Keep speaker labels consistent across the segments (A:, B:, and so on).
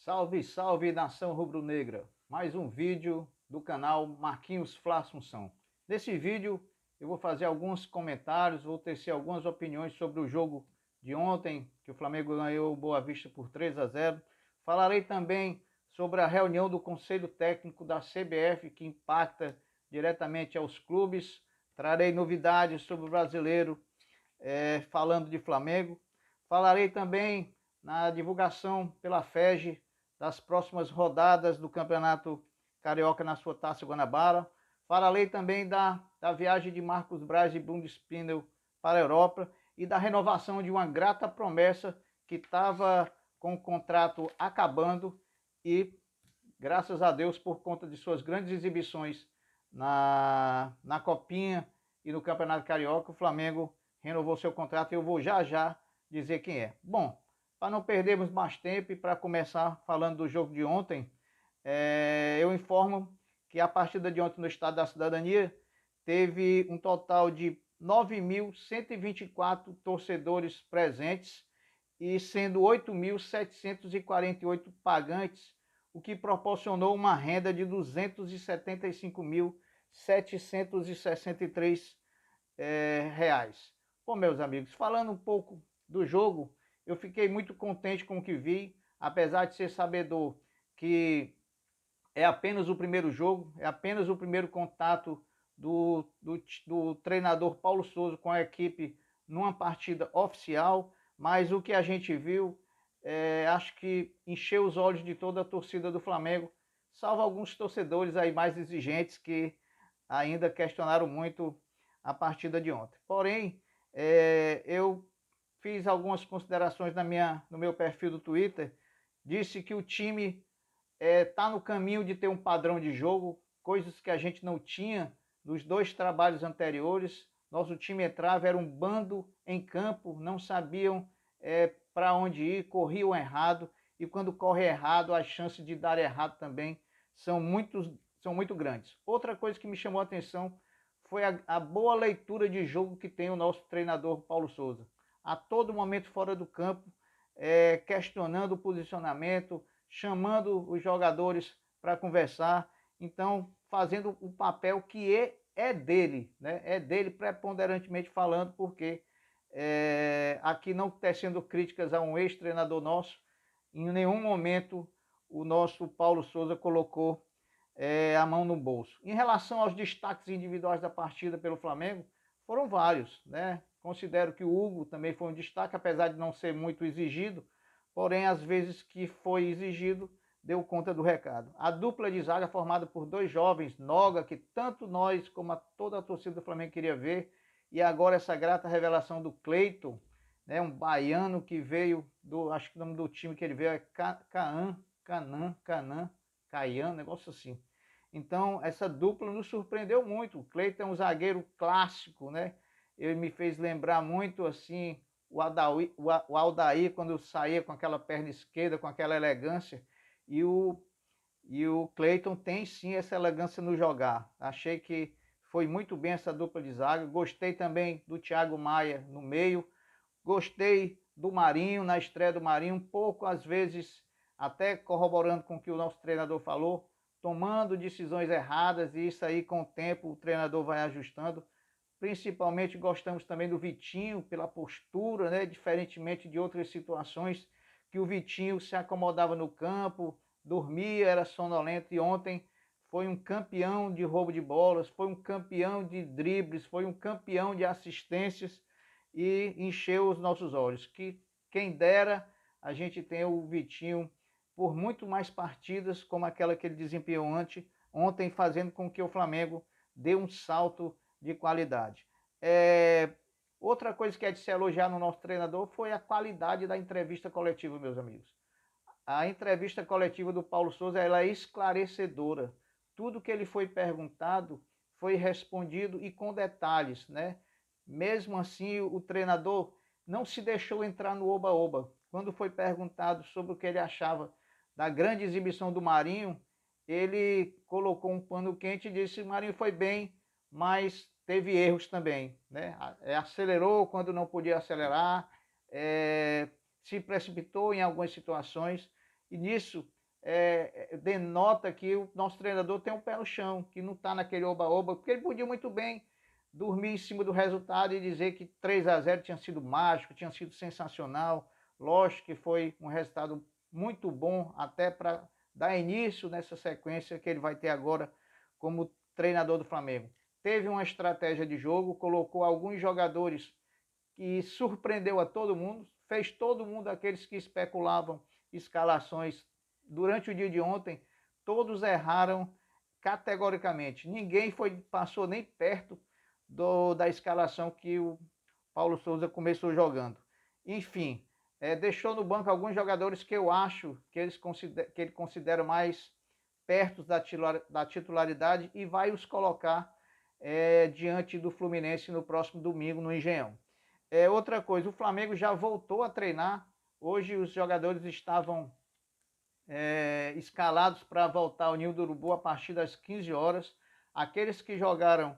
A: Salve, salve nação rubro-negra! Mais um vídeo do canal Marquinhos Fla Assunção. Nesse vídeo eu vou fazer alguns comentários, vou tecer algumas opiniões sobre o jogo de ontem, que o Flamengo ganhou o Boa Vista por 3-0. Falarei também sobre a reunião do Conselho Técnico da CBF, que impacta diretamente aos clubes. Trarei novidades sobre o brasileiro, falando de Flamengo. Falarei também na divulgação pela FEG das próximas rodadas do Campeonato Carioca na sua Taça Guanabara. Falarei também da viagem de Marcos Braz e Bruno Spindel para a Europa e da renovação de uma grata promessa que estava com o contrato acabando e, graças a Deus, por conta de suas grandes exibições na Copinha e no Campeonato Carioca, o Flamengo renovou seu contrato e eu vou já dizer quem é. Bom, para não perdermos mais tempo e para começar falando do jogo de ontem, eu informo que a partida de ontem no Estádio da Cidadania teve um total de 9.124 torcedores presentes e sendo 8.748 pagantes, o que proporcionou uma renda de R$ 275.763 reais. Bom, meus amigos, falando um pouco do jogo, eu fiquei muito contente com o que vi, apesar de ser sabedor que é apenas o primeiro jogo, é apenas o primeiro contato do treinador Paulo Souza com a equipe numa partida oficial, mas o que a gente viu, acho que encheu os olhos de toda a torcida do Flamengo, salvo alguns torcedores aí mais exigentes que ainda questionaram muito a partida de ontem. Porém, eu fiz algumas considerações no meu perfil do Twitter, disse que o time está no caminho de ter um padrão de jogo, coisas que a gente não tinha nos dois trabalhos anteriores. Nosso time entrava, era um bando em campo, não sabiam para onde ir, corriam errado, e quando corre errado, as chances de dar errado também são muito grandes. Outra coisa que me chamou a atenção foi a boa leitura de jogo que tem o nosso treinador Paulo Souza. A todo momento fora do campo, questionando o posicionamento, chamando os jogadores para conversar, então fazendo o papel que é dele, né? É dele preponderantemente falando, porque aqui não tecendo críticas a um ex-treinador nosso, em nenhum momento o nosso Paulo Souza colocou a mão no bolso. Em relação aos destaques individuais da partida pelo Flamengo, foram vários, né? Considero que o Hugo também foi um destaque, apesar de não ser muito exigido, porém, às vezes que foi exigido, deu conta do recado. A dupla de zaga formada por dois jovens, Noga, que tanto nós como toda a torcida do Flamengo queria ver, e agora essa grata revelação do Cleiton, né, um baiano que veio acho que o nome do time que ele veio é Caian, negócio assim. Então, essa dupla nos surpreendeu muito. O Cleiton é um zagueiro clássico, né? Ele me fez lembrar muito, assim, o Aldair, quando saía com aquela perna esquerda, com aquela elegância. E o Cleiton tem, sim, essa elegância no jogar. Achei que foi muito bem essa dupla de zaga. Gostei também do Thiago Maia no meio. Gostei do Marinho, na estreia do Marinho, um pouco, às vezes, até corroborando com o que o nosso treinador falou, tomando decisões erradas, e isso aí, com o tempo, o treinador vai ajustando. Principalmente gostamos também do Vitinho, pela postura, né? Diferentemente de outras situações, que o Vitinho se acomodava no campo, dormia, era sonolento, e ontem foi um campeão de roubo de bolas, foi um campeão de dribles, foi um campeão de assistências, e encheu os nossos olhos. Que quem dera a gente tem o Vitinho por muito mais partidas como aquela que ele desempenhou ontem, fazendo com que o Flamengo dê um salto de qualidade. Outra coisa que é de se elogiar no nosso treinador foi a qualidade da entrevista coletiva, meus amigos. A entrevista coletiva do Paulo Souza, ela é esclarecedora. Tudo que ele foi perguntado foi respondido, e com detalhes, né? Mesmo assim, o treinador não se deixou entrar no oba-oba. Quando foi perguntado sobre o que ele achava da grande exibição do Marinho, ele colocou um pano quente e disse: Marinho foi bem, mas teve erros também, né? Acelerou quando não podia acelerar, se precipitou em algumas situações, e nisso denota que o nosso treinador tem um pé no chão, que não está naquele oba-oba, porque ele podia muito bem dormir em cima do resultado e dizer que 3-0 tinha sido mágico, tinha sido sensacional. Lógico que foi um resultado muito bom até para dar início nessa sequência que ele vai ter agora como treinador do Flamengo. Teve uma estratégia de jogo, colocou alguns jogadores que surpreendeu a todo mundo, fez todo mundo, aqueles que especulavam escalações durante o dia de ontem, todos erraram categoricamente. Ninguém passou nem perto da escalação que o Paulo Souza começou jogando. Enfim, deixou no banco alguns jogadores que eu acho que ele considera mais perto da titularidade e vai os colocar diante do Fluminense no próximo domingo no Engenhão. Outra coisa, o Flamengo já voltou a treinar. Hoje os jogadores estavam escalados para voltar ao Ninho do Urubu a partir das 15 horas. Aqueles que jogaram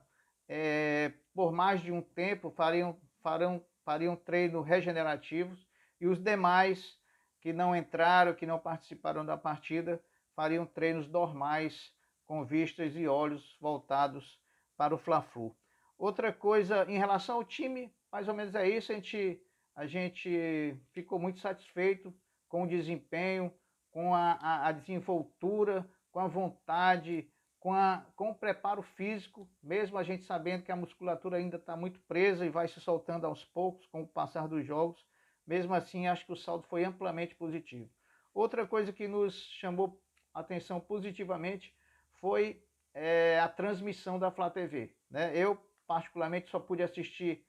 A: por mais de um tempo fariam treino regenerativos e os demais que não entraram, que não participaram da partida, fariam treinos normais com vistas e olhos voltados para o Fla-Flu. Outra coisa, em relação ao time, mais ou menos é isso, a gente ficou muito satisfeito com o desempenho, com a desenvoltura, com a vontade, com o preparo físico, mesmo a gente sabendo que a musculatura ainda está muito presa e vai se soltando aos poucos com o passar dos jogos. Mesmo assim, acho que o saldo foi amplamente positivo. Outra coisa que nos chamou a atenção positivamente foi a transmissão da Flá TV. Né? Eu, particularmente, só pude assistir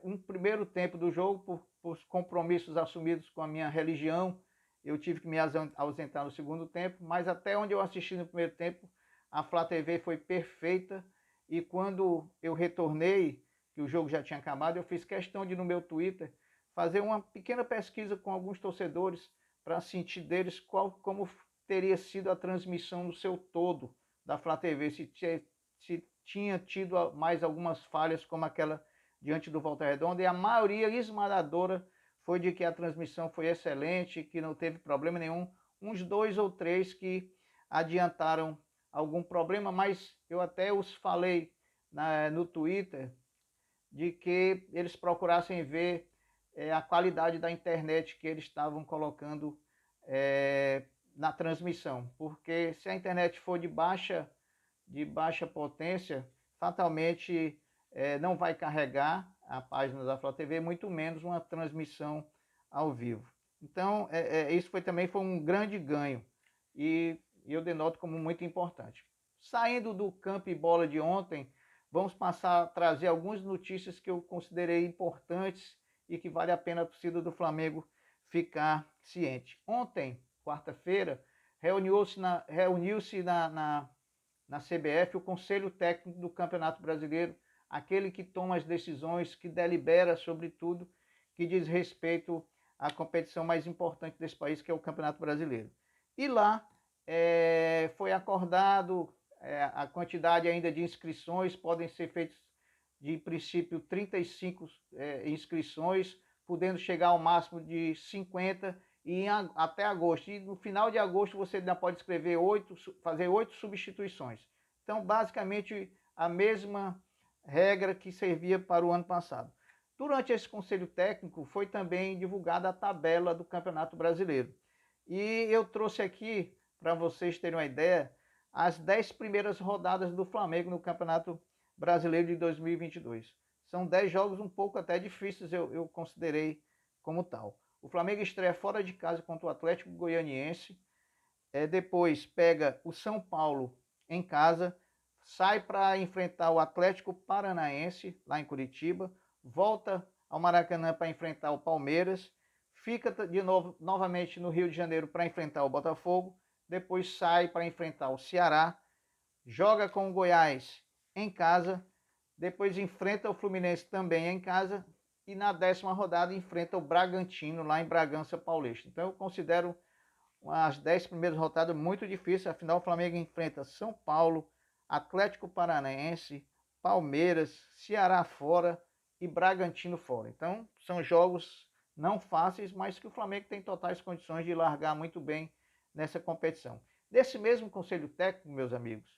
A: um primeiro tempo do jogo por compromissos assumidos com a minha religião. Eu tive que me ausentar no segundo tempo, mas até onde eu assisti no primeiro tempo, a Flá TV foi perfeita. E quando eu retornei, que o jogo já tinha acabado, eu fiz questão de, no meu Twitter, fazer uma pequena pesquisa com alguns torcedores para sentir deles como teria sido a transmissão no seu todo da Flá TV, se tinha tido mais algumas falhas como aquela diante do Volta Redonda, e a maioria esmagadora foi de que a transmissão foi excelente, que não teve problema nenhum. Uns 2 ou 3 que adiantaram algum problema, mas eu até os falei no Twitter de que eles procurassem ver a qualidade da internet que eles estavam colocando na transmissão, porque se a internet for de baixa potência, fatalmente não vai carregar a página da Flá TV, muito menos uma transmissão ao vivo. Então, isso também foi um grande ganho e eu denoto como muito importante. Saindo do campo e bola de ontem, vamos passar a trazer algumas notícias que eu considerei importantes e que vale a pena a torcida do Flamengo ficar ciente. Ontem, quarta-feira, reuniu-se na CBF o Conselho Técnico do Campeonato Brasileiro, aquele que toma as decisões, que delibera sobre tudo que diz respeito à competição mais importante desse país, que é o Campeonato Brasileiro. E lá foi acordado a quantidade ainda de inscrições, podem ser feitas de princípio 35 inscrições, podendo chegar ao máximo de 50 e até agosto. E no final de agosto você ainda pode escrever fazer 8 substituições. Então, basicamente, a mesma regra que servia para o ano passado. Durante esse conselho técnico foi também divulgada a tabela do Campeonato Brasileiro. E eu trouxe aqui, para vocês terem uma ideia, as 10 primeiras rodadas do Flamengo no Campeonato Brasileiro de 2022. São 10 jogos um pouco até difíceis, eu considerei como tal. O Flamengo estreia fora de casa contra o Atlético Goianiense, depois pega o São Paulo em casa, sai para enfrentar o Atlético Paranaense lá em Curitiba, volta ao Maracanã para enfrentar o Palmeiras, fica de novo novamente no Rio de Janeiro para enfrentar o Botafogo, depois sai para enfrentar o Ceará, joga com o Goiás em casa, depois enfrenta o Fluminense também em casa e na 10ª rodada enfrenta o Bragantino lá em Bragança Paulista. Então eu considero as 10 primeiras rodadas muito difíceis, afinal o Flamengo enfrenta São Paulo, Atlético Paranaense, Palmeiras, Ceará fora e Bragantino fora. Então são jogos não fáceis, mas que o Flamengo tem totais condições de largar muito bem nessa competição. Desse mesmo conselho técnico, meus amigos,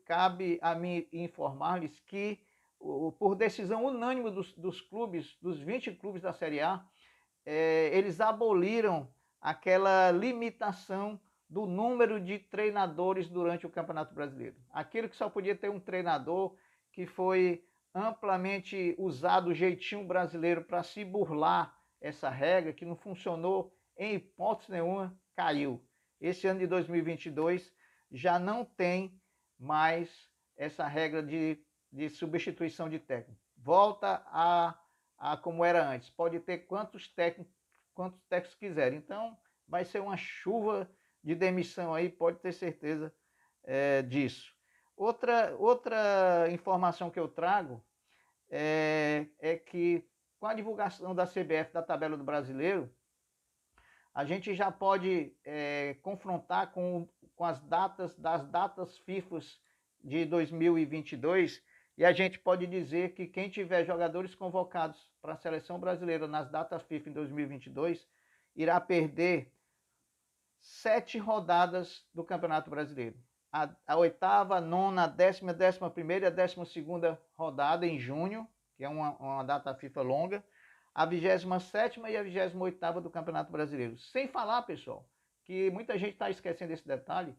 A: cabe a mim informar-lhes que, por decisão unânime dos clubes, dos 20 clubes da Série A, eles aboliram aquela limitação do número de treinadores durante o Campeonato Brasileiro. Aquilo que só podia ter um treinador, que foi amplamente usado o jeitinho brasileiro para se burlar essa regra, que não funcionou em hipótese nenhuma, caiu. Esse ano de 2022 já não tem mais essa regra de substituição de técnico. Volta a como era antes. Pode ter quantos técnicos quiserem. Então, vai ser uma chuva de demissão aí, pode ter certeza disso. Outra informação que eu trago é que, com a divulgação da CBF da tabela do Brasileiro, a gente já pode confrontar com as datas FIFA de 2022, e a gente pode dizer que quem tiver jogadores convocados para a seleção brasileira nas datas FIFA em 2022 irá perder 7 rodadas do Campeonato Brasileiro. A oitava, a nona, a décima, a 11ª e a 12ª rodada em junho, que é uma data FIFA longa, a 27ª e a 28ª do Campeonato Brasileiro. Sem falar, pessoal, que muita gente está esquecendo esse detalhe,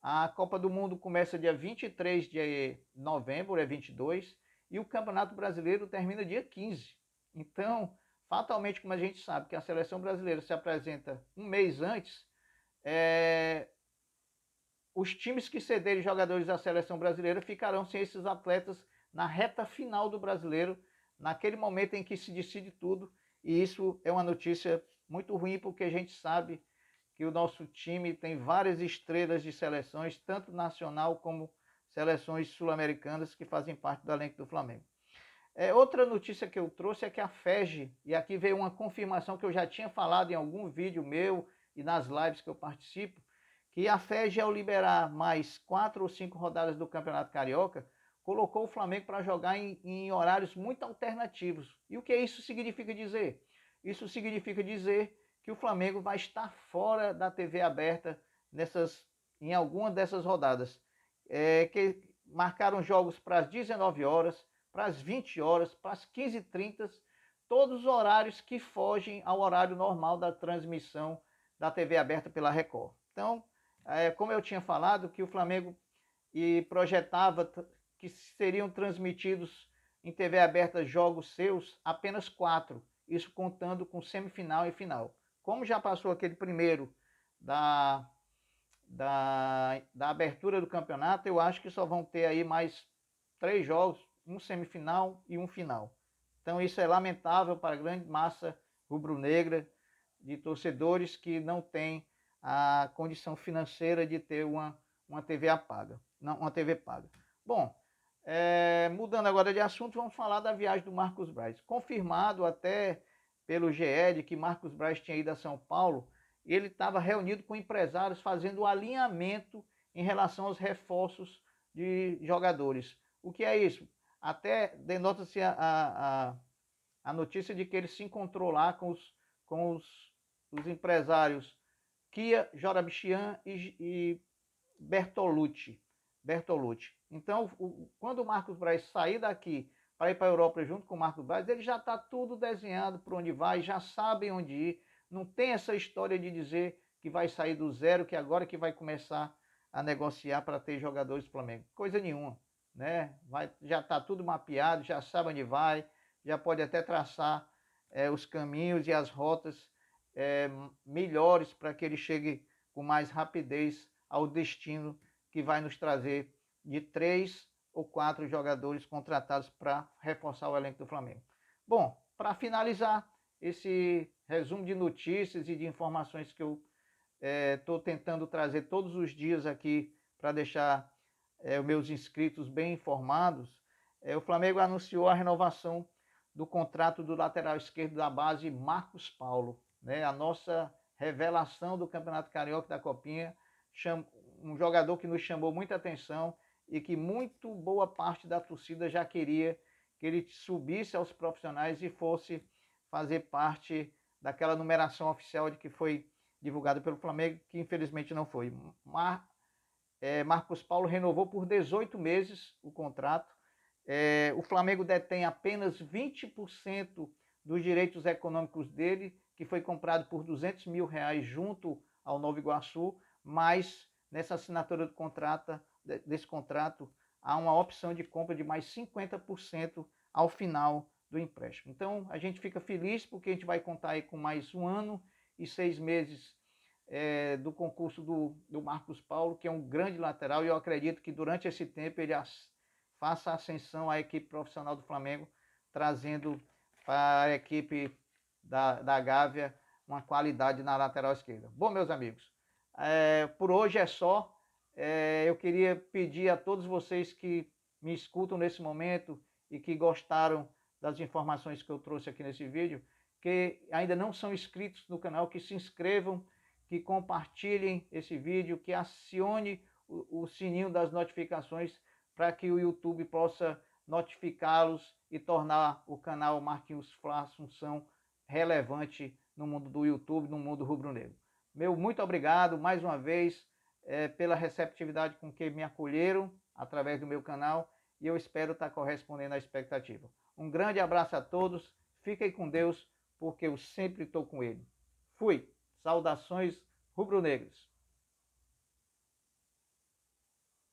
A: a Copa do Mundo começa dia 23 de novembro, 22, e o Campeonato Brasileiro termina dia 15. Então, fatalmente, como a gente sabe que a seleção brasileira se apresenta um mês antes, os times que cederem jogadores à seleção brasileira ficarão sem esses atletas na reta final do Brasileiro, naquele momento em que se decide tudo, e isso é uma notícia muito ruim, porque a gente sabe que o nosso time tem várias estrelas de seleções, tanto nacional como seleções sul-americanas, que fazem parte do elenco do Flamengo. Outra notícia que eu trouxe é que a FEG, e aqui veio uma confirmação que eu já tinha falado em algum vídeo meu e nas lives que eu participo, que a FEG, ao liberar mais 4 ou 5 rodadas do Campeonato Carioca, colocou o Flamengo para jogar em horários muito alternativos. E o que isso significa dizer? Isso significa dizer que o Flamengo vai estar fora da TV aberta em alguma dessas rodadas, que marcaram jogos para as 19 horas, para as 20 horas, para as 15h30, todos os horários que fogem ao horário normal da transmissão da TV aberta pela Record. Então, como eu tinha falado, que o Flamengo projetava que seriam transmitidos em TV aberta jogos seus apenas 4, isso contando com semifinal e final. Como já passou aquele primeiro da abertura do campeonato, eu acho que só vão ter aí mais 3 jogos, um semifinal e um final. Então isso é lamentável para a grande massa rubro-negra de torcedores que não tem a condição financeira de ter uma TV paga. Não, uma TV paga. Bom, mudando agora de assunto, vamos falar da viagem do Marcos Braz. Confirmado até pelo GE de que Marcos Braz tinha ido a São Paulo, ele estava reunido com empresários fazendo o alinhamento em relação aos reforços de jogadores. O que é isso? Até denota-se a notícia de que ele se encontrou lá com os empresários Kia, Jorabichian e Bertolucci. Então, quando o Marcos Braz sair daqui para ir para a Europa junto com o Marcos Braz, ele já está tudo desenhado por onde vai, já sabem onde ir. Não tem essa história de dizer que vai sair do zero, que agora que vai começar a negociar para ter jogadores do Flamengo. Coisa nenhuma, né? Já está tudo mapeado, já sabe onde vai, já pode até traçar os caminhos e as rotas melhores para que ele chegue com mais rapidez ao destino que vai nos trazer de 3 ou 4 jogadores contratados para reforçar o elenco do Flamengo. Bom, para finalizar esse resumo de notícias e de informações que eu estou tentando trazer todos os dias aqui para deixar os meus inscritos bem informados, o Flamengo anunciou a renovação do contrato do lateral esquerdo da base, Marcos Paulo, né? A nossa revelação do Campeonato Carioca da Copinha, um jogador que nos chamou muita atenção e que muito boa parte da torcida já queria que ele subisse aos profissionais e fosse fazer parte daquela numeração oficial de que foi divulgada pelo Flamengo, que infelizmente não foi. Marcos Paulo renovou por 18 meses o contrato. O Flamengo detém apenas 20% dos direitos econômicos dele, que foi comprado por R$200 mil junto ao Nova Iguaçu, mas nessa assinatura desse contrato há uma opção de compra de mais 50% ao final do empréstimo. Então a gente fica feliz porque a gente vai contar aí com mais 1 ano e 6 meses do concurso do Marcos Paulo, que é um grande lateral, e eu acredito que durante esse tempo ele faça a ascensão à equipe profissional do Flamengo, trazendo para a equipe da Gávea uma qualidade na lateral esquerda. Bom, meus amigos, por hoje é só. Eu queria pedir a todos vocês que me escutam nesse momento e que gostaram das informações que eu trouxe aqui nesse vídeo, que ainda não são inscritos no canal, que se inscrevam, que compartilhem esse vídeo, que acione o sininho das notificações para que o YouTube possa notificá-los e tornar o canal Marquinhos Fla Assunção relevante no mundo do YouTube, no mundo rubro-negro. Meu muito obrigado mais uma vez pela receptividade com que me acolheram através do meu canal, e eu espero estar correspondendo à expectativa. Um grande abraço a todos, fiquem com Deus, porque eu sempre estou com ele. Fui! Saudações rubro-negras!